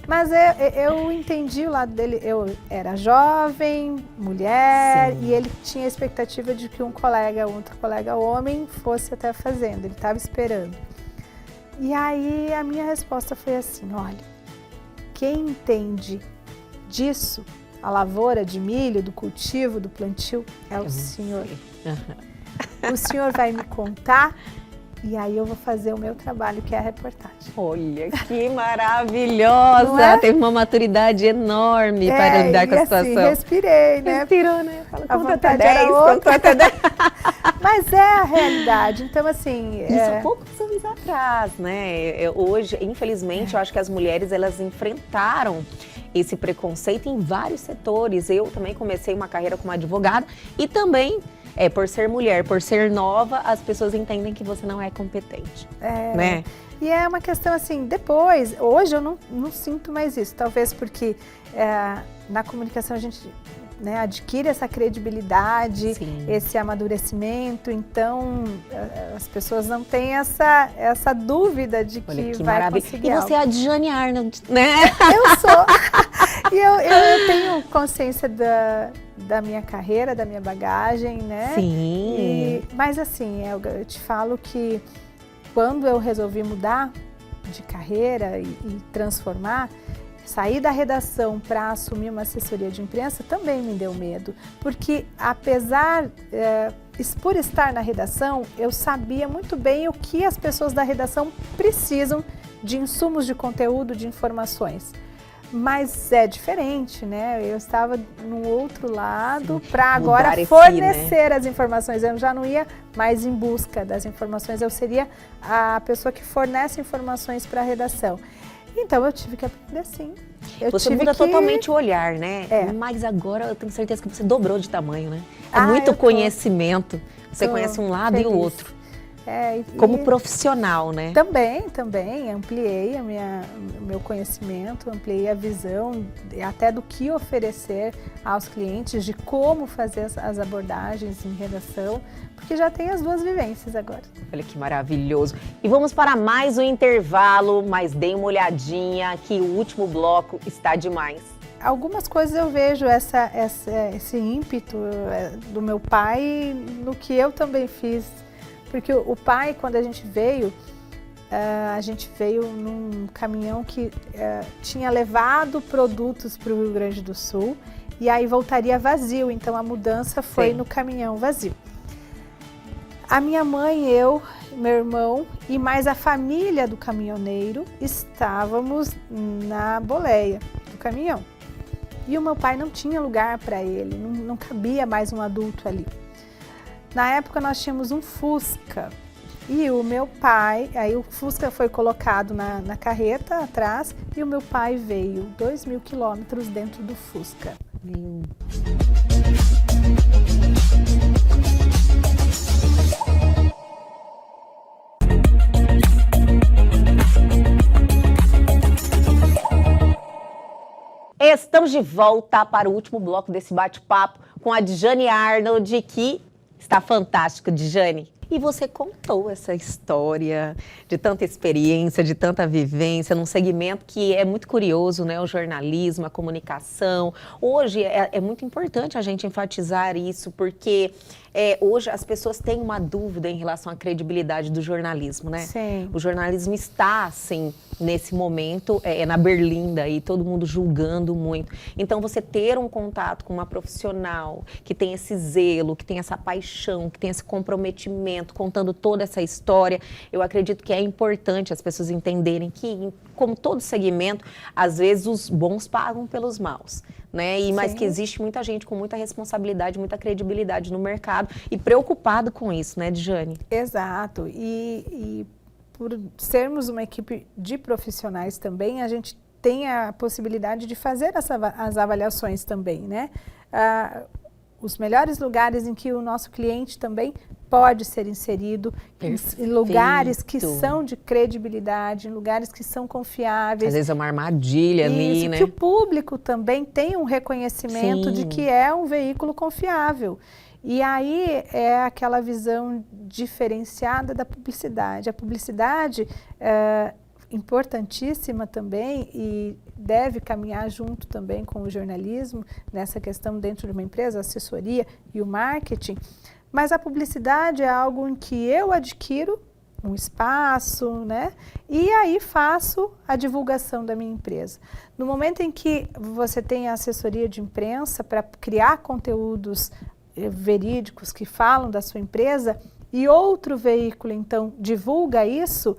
Mas eu entendi o lado dele. Eu era jovem, mulher, sim, e ele tinha a expectativa de que outro colega homem fosse até a fazenda. Ele estava esperando. E aí a minha resposta foi assim, olha, quem entende disso, a lavoura de milho, do cultivo, do plantio, é o senhor. O senhor vai me contar e aí eu vou fazer o meu trabalho, que é a reportagem. Olha, que maravilhosa! Não é? Teve uma maturidade enorme para lidar com a situação. Assim, respirei, né? Respirou, né? Fala, conta até 10, conta até 10. Mas é a realidade. Então, assim... Isso poucos anos atrás, né? Hoje, infelizmente, eu acho que as mulheres, elas enfrentaram esse preconceito em vários setores. Eu também comecei uma carreira como advogada e também... por ser mulher, por ser nova, as pessoas entendem que você não é competente, né? E é uma questão assim, hoje eu não sinto mais isso, talvez porque na comunicação a gente adquire essa credibilidade, sim, esse amadurecimento, então as pessoas não têm essa dúvida de que vai maravilha. conseguir. E você é a Jane Arnold, né? Eu sou! E eu tenho consciência da minha carreira, da minha bagagem, né? Sim. Mas assim, eu te falo que quando eu resolvi mudar de carreira e transformar, sair da redação para assumir uma assessoria de imprensa também me deu medo, porque apesar, por estar na redação, eu sabia muito bem o que as pessoas da redação precisam de insumos de conteúdo, de informações. Mas é diferente, né? Eu estava no outro lado para agora fornecer as informações. Eu já não ia mais em busca das informações, eu seria a pessoa que fornece informações para a redação. Então eu tive que aprender sim. Você muda totalmente o olhar, né? Mas agora eu tenho certeza que você dobrou de tamanho, né? É muito conhecimento. Você conhece um lado e o outro. Como profissional, né? Também, ampliei o meu conhecimento, ampliei a visão até do que oferecer aos clientes, de como fazer as abordagens em redação, porque já tem as duas vivências agora. Olha que maravilhoso. E vamos para mais um intervalo, mas dê uma olhadinha que o último bloco está demais. Algumas coisas eu vejo esse ímpeto do meu pai no que eu também fiz. Porque o pai, quando a gente veio num caminhão que tinha levado produtos para o Rio Grande do Sul e aí voltaria vazio, então a mudança foi no caminhão vazio. A minha mãe, eu, meu irmão e mais a família do caminhoneiro estávamos na boleia do caminhão. E o meu pai não tinha lugar para ele, não cabia mais um adulto ali. Na época nós tínhamos um Fusca e o meu pai, aí o Fusca foi colocado na carreta atrás e o meu pai veio 2.000 quilômetros dentro do Fusca. Estamos de volta para o último bloco desse bate-papo com a Djane Arnold, que está fantástico, Djane. E você contou essa história de tanta experiência, de tanta vivência, num segmento que é muito curioso, né? O jornalismo, a comunicação. Hoje é muito importante a gente enfatizar isso, porque hoje as pessoas têm uma dúvida em relação à credibilidade do jornalismo, né? Sim. O jornalismo está, assim, nesse momento, na berlinda e todo mundo julgando muito. Então, você ter um contato com uma profissional que tem esse zelo, que tem essa paixão, que tem esse comprometimento, contando toda essa história, eu acredito que é importante as pessoas entenderem que, como todo segmento, às vezes os bons pagam pelos maus, né? Mas que existe muita gente com muita responsabilidade, muita credibilidade no mercado e preocupado com isso, né, Djane? Exato. E por sermos uma equipe de profissionais também, a gente tem a possibilidade de fazer as avaliações também, né? Os melhores lugares em que o nosso cliente também pode ser inserido, em lugares que são de credibilidade, em lugares que são confiáveis. Às vezes é uma armadilha ali, né? Que o público também tem um reconhecimento de que é um veículo confiável. E aí é aquela visão diferenciada da publicidade. A publicidade é importantíssima também e deve caminhar junto também com o jornalismo nessa questão dentro de uma empresa, a assessoria e o marketing. Mas a publicidade é algo em que eu adquiro um espaço, né? E aí faço a divulgação da minha empresa. No momento em que você tem a assessoria de imprensa para criar conteúdos verídicos que falam da sua empresa e outro veículo, então, divulga isso,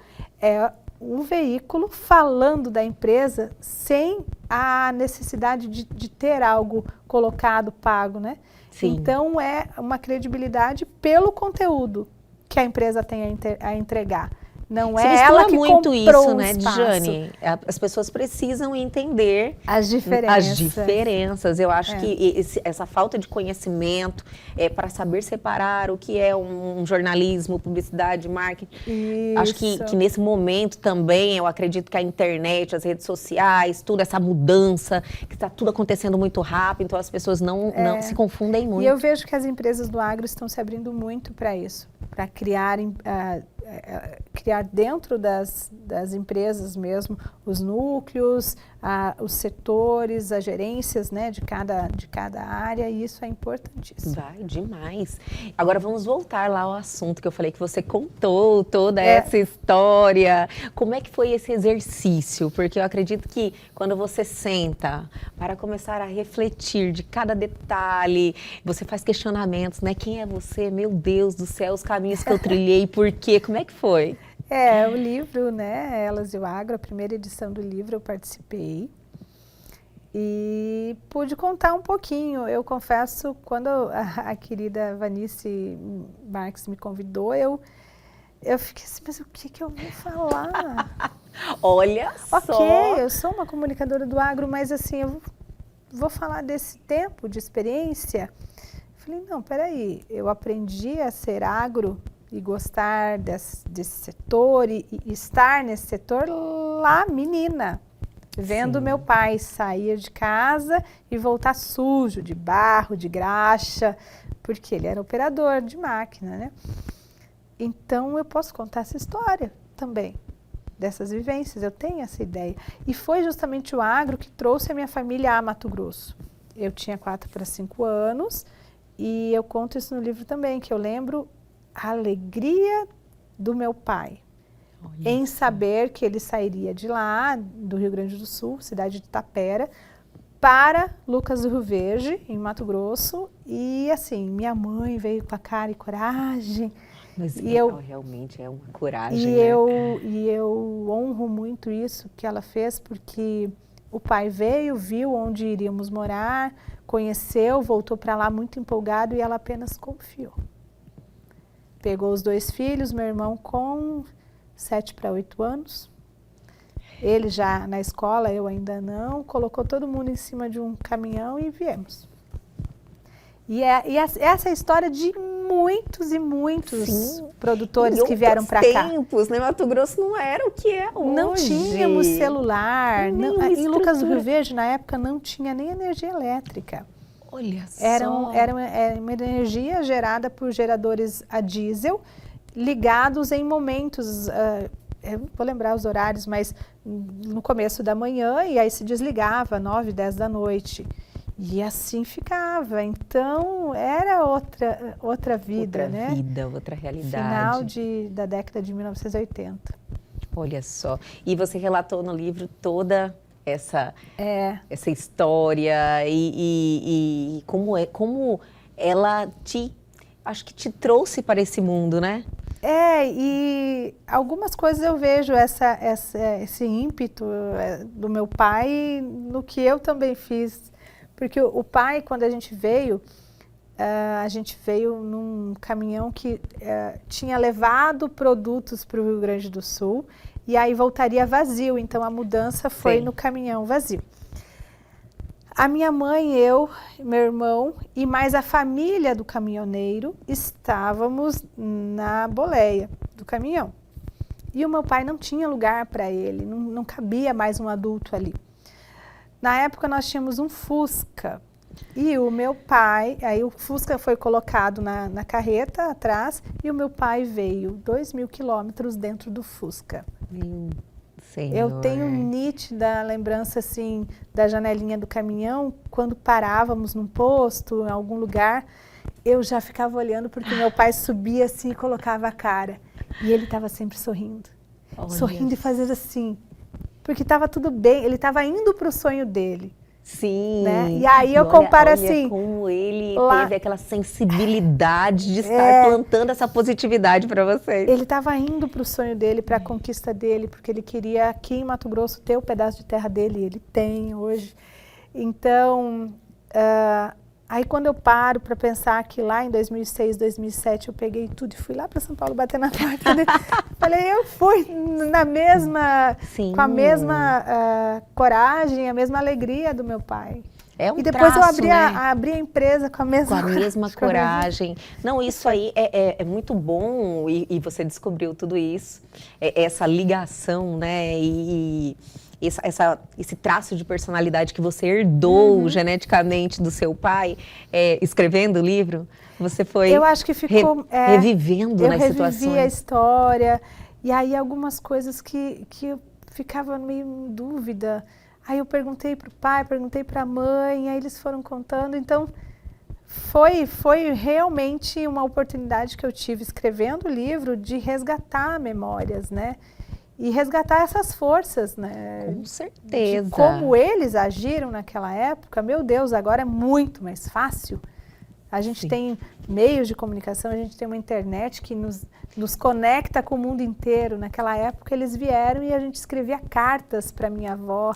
o veículo falando da empresa sem a necessidade de ter algo colocado, pago, né? Sim. Então, é uma credibilidade pelo conteúdo que a empresa tem a entregar. Não é ela que comprou isso, né, Djane? As pessoas precisam entender as diferenças. Eu acho que essa falta de conhecimento para saber separar o que é um jornalismo, publicidade, marketing. Isso. Acho que nesse momento também, eu acredito que a internet, as redes sociais, tudo essa mudança, que está tudo acontecendo muito rápido, então as pessoas não se confundem muito. E eu vejo que as empresas do agro estão se abrindo muito para isso, para criar dentro das empresas mesmo os núcleos, os setores, as gerências, né, de cada área, e isso é importantíssimo. Vai, demais. Agora vamos voltar lá ao assunto que eu falei que você contou toda essa história. Como é que foi esse exercício? Porque eu acredito que quando você senta para começar a refletir de cada detalhe, você faz questionamentos, né? Quem é você? Meu Deus do céu, os caminhos que eu trilhei, por quê? Como é que foi? O livro, né, Elas e o Agro, a primeira edição do livro eu participei e pude contar um pouquinho. Eu confesso, quando a querida Vanice Marques me convidou, eu fiquei assim, mas o que eu vou falar? Olha só! Ok, eu sou uma comunicadora do agro, mas assim, eu vou falar desse tempo de experiência. Falei, não, peraí, eu aprendi a ser agro e gostar desse setor e estar nesse setor lá, menina. Vendo meu pai sair de casa e voltar sujo, de barro, de graxa, porque ele era operador de máquina, né? Então eu posso contar essa história também, dessas vivências, eu tenho essa ideia. E foi justamente o agro que trouxe a minha família a Mato Grosso. Eu tinha 4 para 5 anos e eu conto isso no livro também, que eu lembro a alegria do meu pai em saber que ele sairia de lá, do Rio Grande do Sul, cidade de Tapera, para Lucas do Rio Verde, em Mato Grosso. E assim, minha mãe veio com a cara e coragem. Mas realmente é uma coragem, e eu honro muito isso que ela fez, porque o pai veio, viu onde iríamos morar, conheceu, voltou para lá muito empolgado e ela apenas confiou. Pegou os 2 filhos, meu irmão com 7 para 8 anos, ele já na escola, eu ainda não, colocou todo mundo em cima de um caminhão e viemos. E essa é a história de muitos e muitos produtores que vieram para cá. Tempos, né? Mato Grosso não era o que é hoje. Não tínhamos celular, em Lucas do Rio Verde, na época, não tinha nem energia elétrica. Olha só. Era uma energia gerada por geradores a diesel, ligados em momentos, eu não vou lembrar os horários, mas no começo da manhã, e aí se desligava, 9, 10 da noite. E assim ficava. Então, era outra vida, né? Outra vida, outra realidade. Final da década de 1980. Olha só. E você relatou no livro toda essa história e como ela acho que te trouxe para esse mundo, né? E algumas coisas eu vejo esse ímpeto do meu pai no que eu também fiz. Porque o pai, quando a gente veio num caminhão que tinha levado produtos para o Rio Grande do Sul e aí voltaria vazio, então a mudança foi no caminhão vazio. A minha mãe, eu, meu irmão e mais a família do caminhoneiro estávamos na boleia do caminhão. E o meu pai não tinha lugar para ele, não cabia mais um adulto ali. Na época nós tínhamos um Fusca e o meu pai, aí o Fusca foi colocado na carreta atrás e o meu pai veio 2.000 quilômetros dentro do Fusca. Senhor. Eu tenho nítida lembrança assim da janelinha do caminhão, quando parávamos num posto, em algum lugar, eu já ficava olhando porque meu pai subia assim e colocava a cara. E ele estava sempre sorrindo. Sorrindo e fazendo assim. Porque estava tudo bem, ele estava indo para o sonho dele. Sim. Né? E aí eu comparo assim. Como ele teve aquela sensibilidade de estar plantando essa positividade para vocês. Ele estava indo para o sonho dele, para a conquista dele, porque ele queria aqui em Mato Grosso ter o pedaço de terra dele, e ele tem hoje. Então, aí quando eu paro para pensar que lá em 2006, 2007 eu peguei tudo e fui lá para São Paulo bater na porta dele, falei, eu fui com a mesma coragem, a mesma alegria do meu pai. E depois eu abri a empresa com a mesma coragem. Não, isso aí é muito bom e você descobriu tudo isso, essa ligação, né? E esse traço de personalidade que você herdou geneticamente do seu pai, escrevendo o livro, você foi eu acho que ficou, revivendo nas situações. Eu revivi a história, e aí algumas coisas que eu ficava meio em dúvida. Aí eu perguntei para o pai, perguntei para a mãe, aí eles foram contando. Então, foi realmente uma oportunidade que eu tive escrevendo o livro de resgatar memórias, né? E resgatar essas forças, né? Com certeza. De como eles agiram naquela época. Meu Deus, agora é muito mais fácil. A gente tem meios de comunicação, a gente tem uma internet que nos conecta com o mundo inteiro. Naquela época eles vieram e a gente escrevia cartas para minha avó,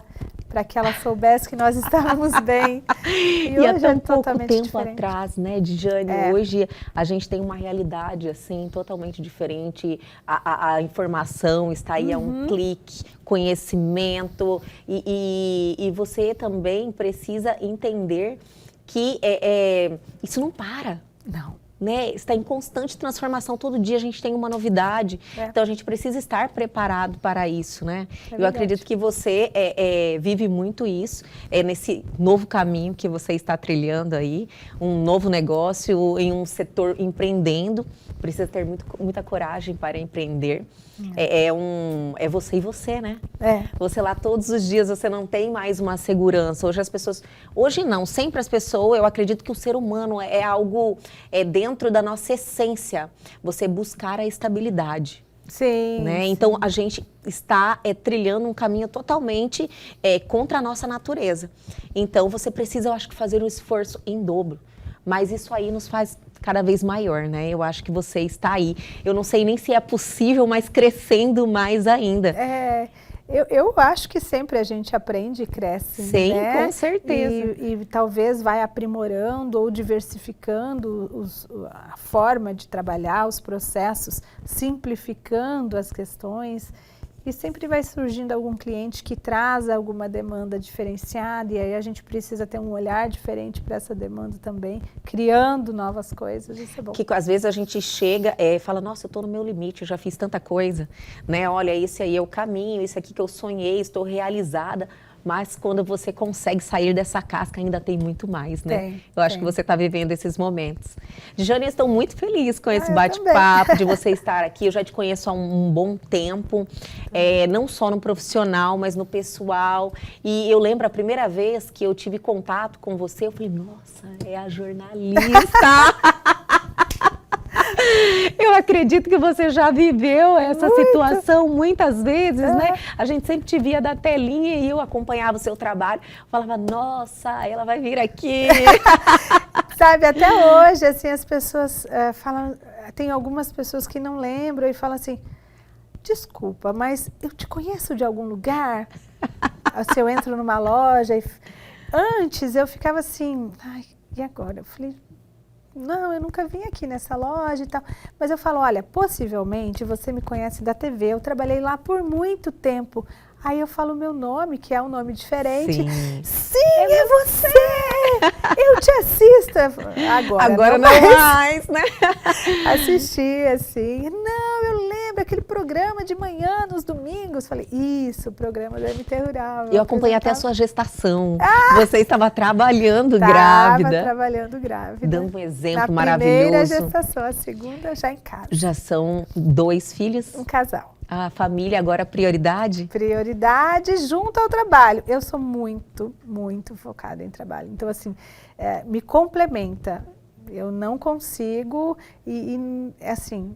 para que ela soubesse que nós estávamos bem. E hoje até um pouco tempo diferente. atrás, né, Djane, hoje a gente tem uma realidade assim totalmente diferente. A informação está aí a um clique, conhecimento e você também precisa entender que isso não para. Não. né, está em constante transformação, todo dia a gente tem uma novidade, então a gente precisa estar preparado para isso, né? Eu acredito que você vive muito isso, nesse novo caminho que você está trilhando aí, um novo negócio em um setor empreendendo, precisa ter muita coragem para empreender. É você e você, né? Você lá todos os dias, você não tem mais uma segurança. Hoje não, sempre as pessoas, eu acredito que o ser humano é algo, dentro da nossa essência, você buscar a estabilidade. Sim, né? sim. Então a gente está trilhando um caminho totalmente contra a nossa natureza. Então você precisa, eu acho que, fazer um esforço em dobro. Mas isso aí nos faz cada vez maior, né? Eu acho que você está aí. Eu não sei nem se é possível, mas crescendo mais ainda. Eu acho que sempre a gente aprende e cresce, Sim, né? com certeza. E talvez vai aprimorando ou diversificando a forma de trabalhar, os processos, simplificando as questões. E sempre vai surgindo algum cliente que traz alguma demanda diferenciada, e aí a gente precisa ter um olhar diferente para essa demanda também, criando novas coisas, isso é bom. Que às vezes a gente chega e fala, nossa, eu estou no meu limite, eu já fiz tanta coisa, né? Olha, esse aí é o caminho, isso aqui que eu sonhei, estou realizada. Mas quando você consegue sair dessa casca, ainda tem muito mais, né? Eu acho que você está vivendo esses momentos. Djane, eu estou muito feliz com esse bate-papo, de você estar aqui. Eu já te conheço há um bom tempo, não só no profissional, mas no pessoal. E eu lembro a primeira vez que eu tive contato com você, eu falei, nossa, é a jornalista! Eu acredito que você já viveu essa situação muitas vezes, né? A gente sempre te via da telinha e eu acompanhava o seu trabalho. Falava, nossa, ela vai vir aqui. Sabe, até hoje, assim, as pessoas falam, tem algumas pessoas que não lembram e falam assim, desculpa, mas eu te conheço de algum lugar? Se eu entro numa loja, antes eu ficava assim, ai, e agora? Eu falei, não, eu nunca vim aqui nessa loja e tal. Mas eu falo, olha, possivelmente você me conhece da TV, eu trabalhei lá por muito tempo. Aí eu falo o meu nome, que é um nome diferente. Sim, é você! Eu te assisto. Agora não mais, né? Assisti, assim. Não, eu lembro aquele programa de manhã, nos domingos. Falei, isso, o programa da MT Rural. Eu acompanhei até a sua gestação. Você estava trabalhando grávida. Estava trabalhando grávida. Dando um exemplo maravilhoso. Na primeira gestação, a segunda já em casa. Já são 2 filhos? Um casal. A família agora prioridade? Prioridade junto ao trabalho. Eu sou muito, muito focada em trabalho. Então, assim, me complementa. Eu não consigo assim,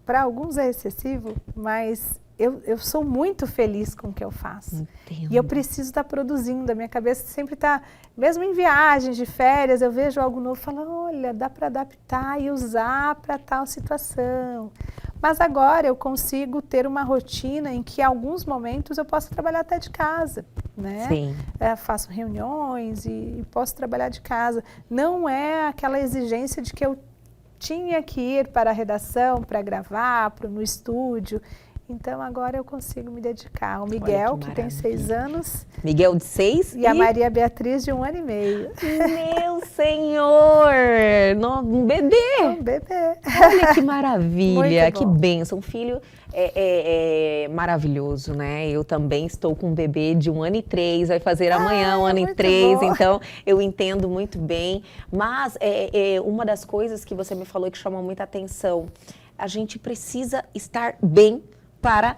para alguns é excessivo, mas eu sou muito feliz com o que eu faço. Entendo. E eu preciso estar produzindo. A minha cabeça sempre está, mesmo em viagens de férias, eu vejo algo novo e falo, olha, dá para adaptar e usar para tal situação. Mas agora eu consigo ter uma rotina em que, em alguns momentos, eu posso trabalhar até de casa, né? Sim. Faço reuniões e posso trabalhar de casa. Não é aquela exigência de que eu tinha que ir para a redação, para gravar, no estúdio. Então, agora eu consigo me dedicar. O Miguel, que tem 6 anos. Miguel de 6. E a Maria Beatriz, de 1 ano e meio. Meu senhor! Um bebê! Um bebê. Olha que maravilha, que bom. bênção. Um filho é maravilhoso, né? Eu também estou com um bebê de 1 ano e 3, vai fazer amanhã 1 ano e 3, bom. Então eu entendo muito bem. Mas uma das coisas que você me falou que chamou muita atenção, a gente precisa estar bem para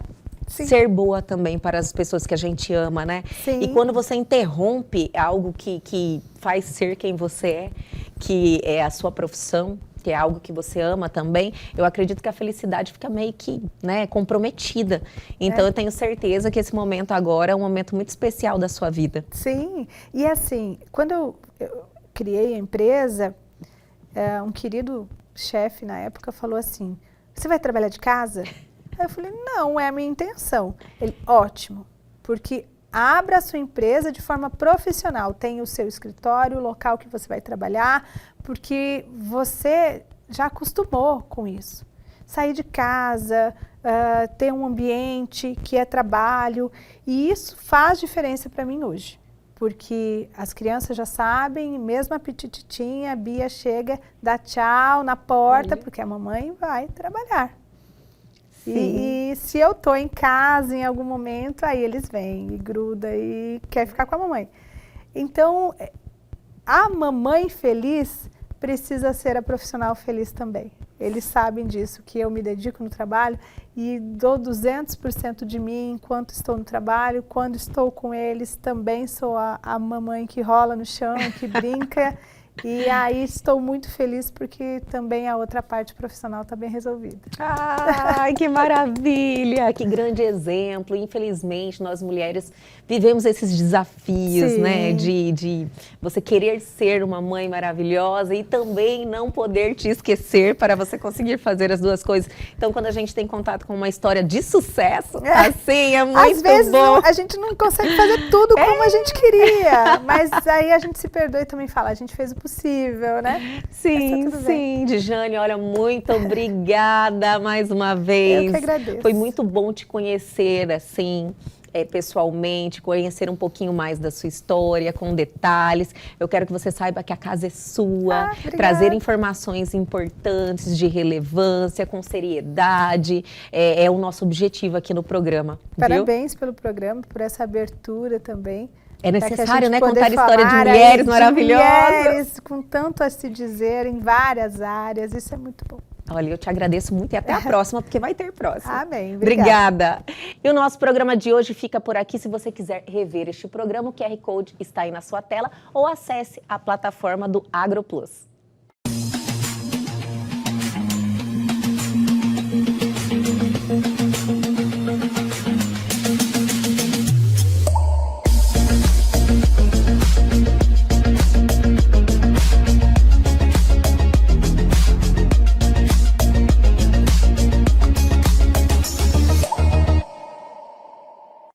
ser boa também para as pessoas que a gente ama, né? Sim. E quando você interrompe algo que faz ser quem você é, que é a sua profissão, que é algo que você ama também, eu acredito que a felicidade fica meio que, né, comprometida. Então eu tenho certeza que esse momento agora é um momento muito especial da sua vida. Sim, e assim, quando eu criei a empresa, um querido chefe na época falou assim, você vai trabalhar de casa? Aí eu falei, não, é a minha intenção. Ele, ótimo, porque abra a sua empresa de forma profissional, tem o seu escritório, o local que você vai trabalhar, porque você já acostumou com isso. Sair de casa, ter um ambiente que é trabalho, e isso faz diferença para mim hoje. porque as crianças já sabem, mesmo a petititinha, a Bia chega, dá tchau na porta, porque a mamãe vai trabalhar. E se eu tô em casa em algum momento, aí eles vêm e gruda e quer ficar com a mamãe. Então, a mamãe feliz precisa ser a profissional feliz também. Eles sabem disso, que eu me dedico no trabalho e dou 200% de mim enquanto estou no trabalho. Quando estou com eles, também sou a mamãe que rola no chão, que brinca. E aí estou muito feliz porque também a outra parte profissional está bem resolvida. Ai, que maravilha! Que grande exemplo. Infelizmente, nós mulheres vivemos esses desafios, Sim. né? De você querer ser uma mãe maravilhosa e também não poder te esquecer para você conseguir fazer as duas coisas. Então, quando a gente tem contato com uma história de sucesso, assim, é muito bom. Às vezes a gente não consegue fazer tudo como a gente queria, mas aí a gente se perdoa e também fala, a gente fez o possível, né? Sim, sim. Djane, olha, muito obrigada mais uma vez. Eu que agradeço. Foi muito bom te conhecer, assim, pessoalmente, conhecer um pouquinho mais da sua história, com detalhes. Eu quero que você saiba que a casa é sua, trazer informações importantes, de relevância, com seriedade, é o nosso objetivo aqui no programa. Parabéns viu? Pelo programa, por essa abertura também. É necessário, né, contar a história de mulheres maravilhosas. Mulheres com tanto a se dizer em várias áreas, isso é muito bom. Olha, eu te agradeço muito e até a próxima, porque vai ter próxima. Amém. Obrigada. E o nosso programa de hoje fica por aqui. Se você quiser rever este programa, o QR Code está aí na sua tela ou acesse a plataforma do AgroPlus.